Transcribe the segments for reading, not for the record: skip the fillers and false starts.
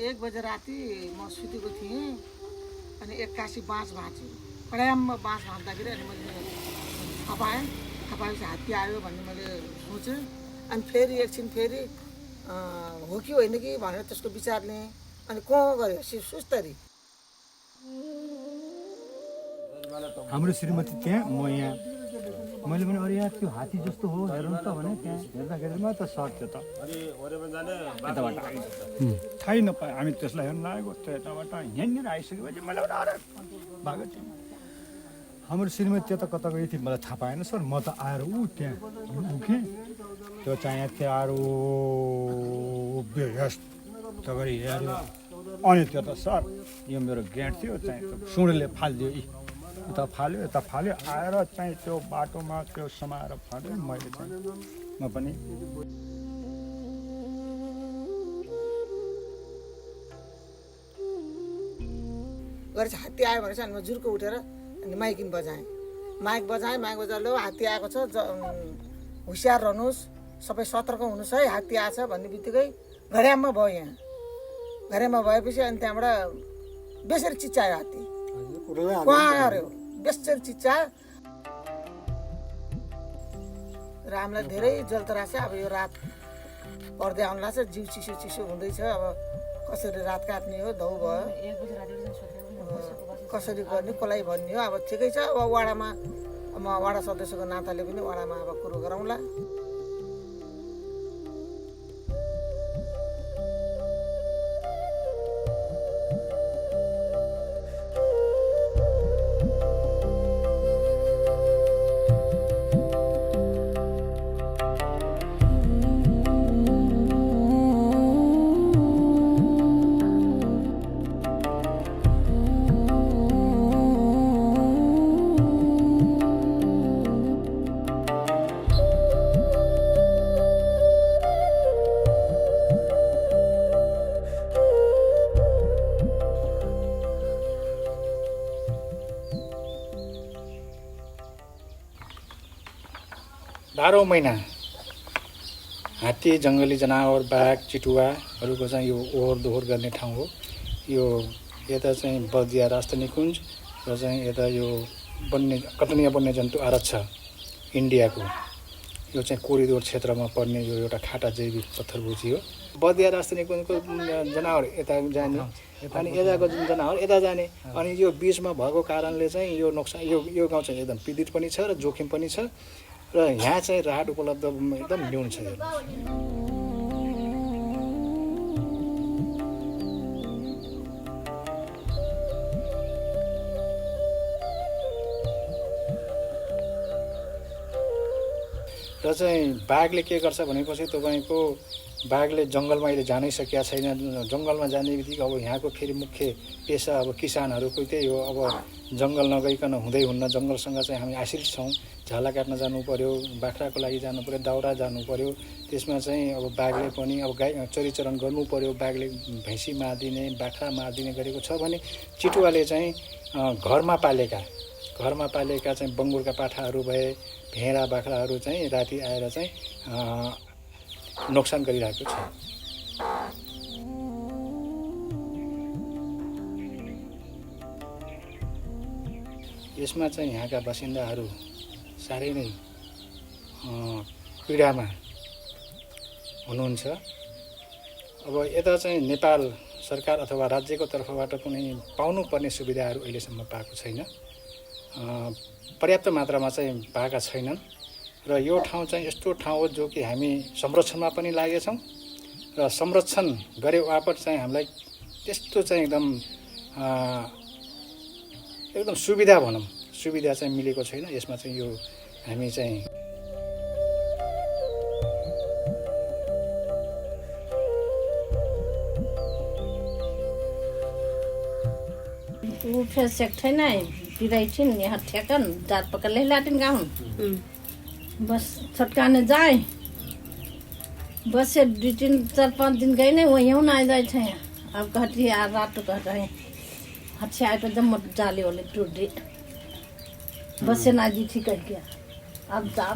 1 बजे राति म सुतेको थिएँ अनि एक्कासी बाँस भाँच्यो कडाममा बाँस भाँच्दाखेरि अनि मैले थाहा पाएपछि हात्ती आयो भन्ने मैले सोचेँ अनि फेरि एकछिन फेरि हो कि होइन कि भनेर त्यसको विचार लिएँ अनि को गऱ्यो सुस्तरी हाम्रो श्रीमती त्यहाँ म यहाँ मैले पनि अरे यार त्यो हात्ती जस्तो हो हेर्नु त भने त्यहाँ हेर्दाखेरिमा त सर्ट्यो त यताबाट थाहै नपायो हामी त्यसलाई हेर्न लागेको त्यो यताबाट यहाँनिर आइसकेपछि मैले एउटा भएको थिएँ हाम्रो श्रीमती त्यता कता गएको थिएँ मलाई थाहा पाएन सर म त आएर त्यहाँ उखेँ त्यो चाहिँ त्यहाँ आएर यस्तो गरी हेऱ्यो अनि त्यो त सर यो मेरो गेट थियो चाहिँ सुँडले फालिदियो उता फाल्यो आएर चाहिँ त्यो बाटोमा त्यो समाएर फाल्यो मैले चाहिँ म पनि गरेपछि हात्ती आयो भनेपछि अनि म जुर्को उठेर अनि माइक बजाएँ लो हात्ती आएको छ होसियार रहनुहोस् सबै सतर्क हुनुहोस् है हात्ती आएछ भन्ने बित्तिकै घड्याममा भयो यहाँ घड्याममा भएपछि अनि त्यहाँबाट बेसरी चिच्चायो हात्ती गऱ्यो बेसरी चिच्चायो र हामीलाई धेरै जल्तरा छ अब यो रात पर्दै आउनु लाग्छ जिउ चिसो हुँदैछ अब कसरी रात काट्ने हो धौ भयो कसरी गर्ने कसलाई भन्ने हो अब ठिकै छ अब वाडामा म वाडा सदस्यको नाताले पनि वाडामा अब कुरो गरौँला बाह्रौँ महिना हात्ती जङ्गली जनावर बाघ चितुवाहरूको चाहिँ यो ओहोर दोहोर गर्ने ठाउँ हो यो यता चाहिँ बर्दिया राष्ट्रिय निकुञ्ज र चाहिँ यता यो कतनिया वन्यजन्तु आरक्ष इन्डियाको यो चाहिँ कोरिडोर क्षेत्रमा पर्ने यो एउटा खाटा जैविक पत्थरभुजी हो बर्दिया राष्ट्रिय निकुञ्जको जनावर यता जाने अनि यताको जनावर यता जाने अनि यो बिचमा भएको कारणले चाहिँ यो नोक्सान यो गाउँ चाहिँ एकदम पीडित पनि छ र जोखिम पनि छ र यहाँ चाहिँ राहत उपलब्ध एकदम न्यून छ र चाहिँ बाघले के गर्छ भनेपछि तपाईँको बाघले जङ्गलमा अहिले जानै सकेका छैन जङ्गलमा जाने बित्तिकै अब यहाँको फेरि मुख्य पेसा अब किसानहरूको त्यही हो अब जङ्गल नगइकन हुँदै हुन्न जङ्गलसँग चाहिँ हामी आश्रित छौँ झाला काट्न जानु पर्यो बाख्राको लागि जानु पर्यो दाउरा जानु पर्यो त्यसमा चाहिँ अब बाघले पनि अब गाई चरिचरण गर्नु पर्यो बाघले भैँसी मारिदिने बाख्रा मारिदिने गरेको छ भने चितुवाले चाहिँ घरमा पालेका चाहिँ बङ्गुरका पाठाहरू भए भेडा बाख्राहरू चाहिँ राति आएर चाहिँ नोक्सान गरिरहेको छ यसमा चाहिँ यहाँका बासिन्दाहरू साह्रै नै पीडामा हुनुहुन्छ अब यता चाहिँ नेपाल सरकार अथवा राज्यको तर्फबाट कुनै पाउनुपर्ने सुविधाहरू अहिलेसम्म पाएको छैन पर्याप्त मात्रामा चाहिँ पाएका छैनन् र यो ठाउँ चाहिँ यस्तो ठाउँ हो जो कि हामी संरक्षणमा पनि लागेछौँ र संरक्षण गरे बापत चाहिँ हामीलाई त्यस्तो चाहिँ एकदम सुविधा चाहिँ मिलेको छैन यसमा चाहिँ यो हामी चाहिँ फिर सेक्टर ना पिराइटिन यहाँ ठेकन जात पकड़ ले लाटिन गाँव बस छटकाने जाए बस से 2-4-5 दिन गए नहीं वही ना आ जाए थे अब कहती है रात तो कह रहे अच्छे आए तो जब मत जाले वाले टूट दी बस से ना जी ठीक है क्या अब जा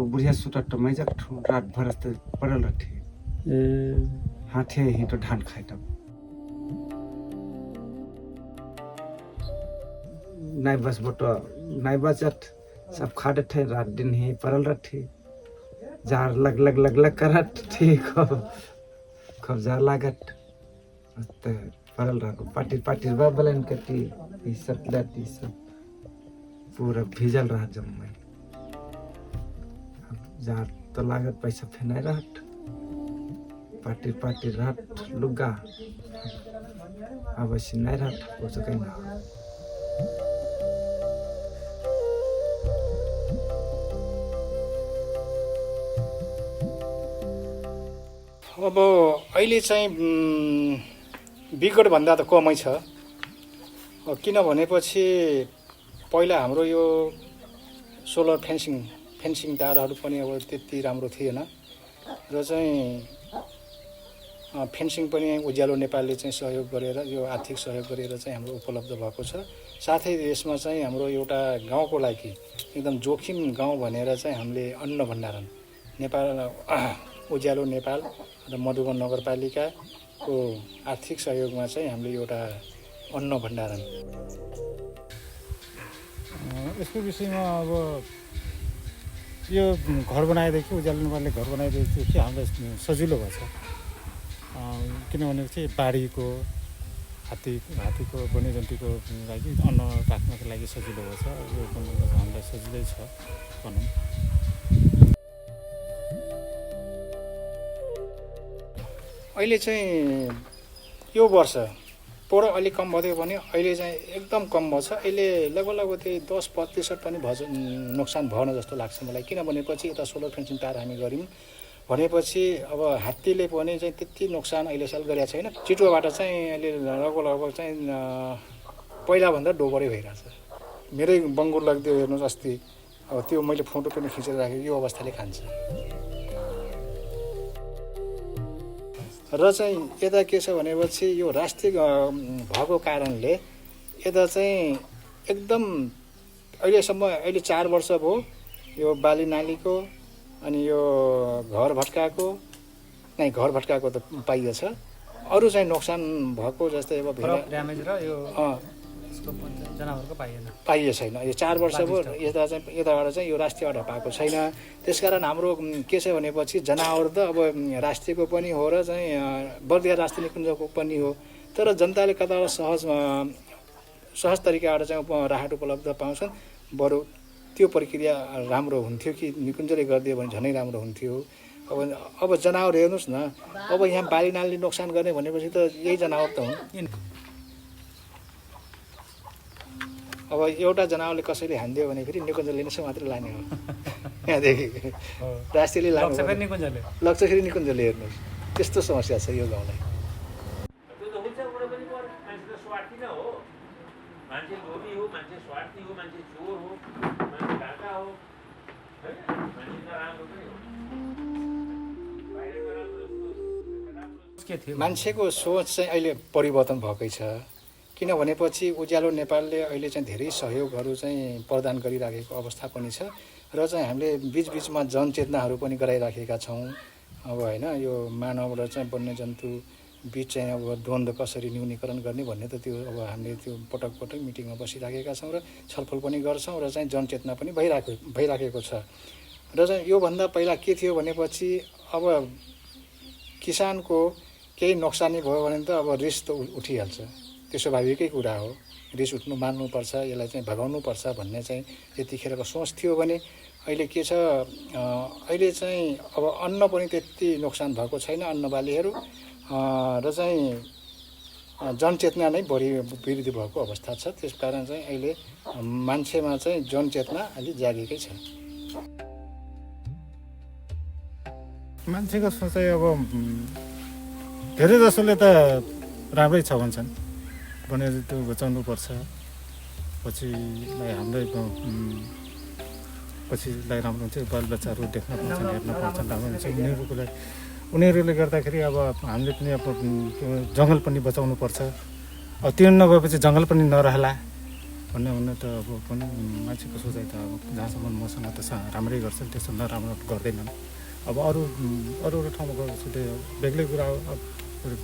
बुढ़िया सुटट मैजक ठू रात भर ते पड़ल रठी हाथे ही तो धान खाए तब नहीं बस बोटो नहीं बचत सब खाते थे रात दिन ही पड़ल रठी जार लग करत ठीक हो खूब जार लागत ते पड़ल रहो पाटी बलन कटी ई सब लती सब पूरा भीजल रहा जम्मे जार तो लागत पैसा फेनाई रहत पाटी रहत लुगा अवश्य नहीं रहत हो सके ना अब अहिले चाहिँ विगतभन्दा त कमै छ किन भनेपछि पहिला हाम्रो यो सोलर फेन्सिङ तारहरू पनि अब त्यति राम्रो थिएन र चाहिँ फेन्सिङ पनि उज्यालो नेपालले चाहिँ सहयोग गरेर यो आर्थिक सहयोग गरेर चाहिँ हाम्रो उपलब्ध भएको छ साथै यसमा चाहिँ हाम्रो एउटा गाउँको लागि एकदम जोखिम गाउँ भनेर चाहिँ हामीले अन्न भण्डारण नेपाल उज्यालो नेपाल र मधुवन नगरपालिकाको आर्थिक सहयोगमा चाहिँ हामीले एउटा अन्न भण्डारण यसको विषयमा अब यो घर बनाएदेखि उज्यालो नेपालले घर बनाइदिएदेखि हामीलाई सजिलो भएछ किनभने बाढीको हात्तीको वन्यजन्तुको लागि अन्न राख्नको लागि सजिलो भएछ यो हामीलाई सजिलै छ भनौँ अहिले चाहिँ यो वर्ष पोहोर अलिक कम भयो भने अहिले चाहिँ एकदम कम भएको छ अहिले लगभग त्यही 10% पनि नोक्सान भएन जस्तो लाग्छ मलाई किन भनेपछि यता सोलर फेन्सिङ तार हामी गऱ्यौँ भनेपछि अब हात्तीले पनि चाहिँ त्यति नोक्सान अहिलेसम्म गरेको छैन चितुवाबाट चाहिँ अहिले लगभग चाहिँ पहिलाभन्दा डोबरै भइरहेछ मेरै बङ्गुर लाग्दियो हेर्नुहोस् अस्ति अब त्यो मैले फोटो पनि खिचेर राखेको यो अवस्थाले खान्छ र चाहिँ यता के छ भनेपछि यो राष्ट्रिय भएको कारणले यता चाहिँ एकदम अहिले 4 वर्ष भयो यो बाली नालीको अनि यो घर भट्काको त पाइएछ अरू चाहिँ नोक्सान भएको जस्तै अब ड्यामेज र यो जनावरको पाइए छैन यो 4 वर्ष भयो यताबाट चाहिँ यो राष्ट्रियबाट पाएको छैन त्यसकारण हाम्रो के छ भनेपछि जनावर त अब राष्ट्रियको पनि हो र चाहिँ बर्दिया राष्ट्रिय निकुञ्जको पनि हो तर जनताले कताबाट सहज तरिकाबाट चाहिँ राहत उपलब्ध पाउँछन् बरु त्यो प्रक्रिया राम्रो हुन्थ्यो कि निकुञ्जले गरिदियो भने झनै राम्रो हुन्थ्यो अब जनावर हेर्नुहोस् न अब यहाँ बाली नाली नोक्सान गर्ने भनेपछि त यही जनावर त हुन् अब एउटा जनावरले कसैले हानिदियो भने फेरि निकुञ्जले नै मात्रै लाने हो यहाँदेखि राष्ट्रियले लानु लक्ष्य फेरि निकुञ्जले हेर्नुहोस् त्यस्तो समस्या छ यो गाउँलाई मान्छेको सोच चाहिँ अहिले परिवर्तन भएकै छ किन भनेपछि उज्यालो नेपालले अहिले चाहिँ धेरै सहयोगहरू चाहिँ प्रदान गरिराखेको अवस्था पनि छ र चाहिँ हामीले बीचबीचमा जनचेतनाहरू पनि गराइराखेका छौँ अब होइन यो मानव र चाहिँ वन्यजन्तु बीच चाहिँ अब द्वन्द्व कसरी न्यूनीकरण गर्ने भन्ने त त्यो अब हामीले त्यो पटक मिटिङमा बसिराखेका छौँ र छलफल पनि गर्छौँ र चाहिँ जनचेतना पनि भइराखेको छ र चाहिँ योभन्दा पहिला के थियो भनेपछि अब किसानको केही नोक्सानी भयो भने त अब रिस त उठिहाल्छ त्यो स्वाभाविकै कुरा हो रिस उठ्नु मान्नुपर्छ यसलाई चाहिँ भगाउनुपर्छ भन्ने चाहिँ त्यतिखेरको सोच थियो भने अहिले के छ अहिले चाहिँ अब अन्न पनि त्यति नोक्सान भएको छैन अन्नबालीहरू र चाहिँ जनचेतना नै बढी वृद्धि भएको अवस्था छ त्यसकारण चाहिँ अहिले मान्छेमा चाहिँ जनचेतना अलि जागेकै छ मान्छेको सोचाइ अब धेरै जसोले त राम्रै छ भन्छन् वन्यजन्तु बचाउनुपर्छ पछिलाई राम्रो हुन्छ बालबच्चाहरू देख्न पाउँछन् हेर्न पाउँछन् राम्रो हुन्छ उनीहरूले गर्दाखेरि अब हामीले पनि अब जङ्गल पनि बचाउनुपर्छ अब त्यो नगएपछि जङ्गल पनि नरहला भन्ने हुने त अब पनि मान्छेको सोचाइ त अब जहाँसम्म मसँग त राम्रै गर्छन् त्यस्तो नराम्रो गर्दैनन्। अब अरू अरू ठाउँमा गएपछि त्यो बेग्लै कुरा अब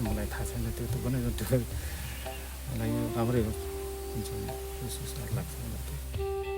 मलाई थाहा छैन, त्यो त वन्यजन्तुलाई राम्रै हुन्छ जस्तो लाग्छ मलाई।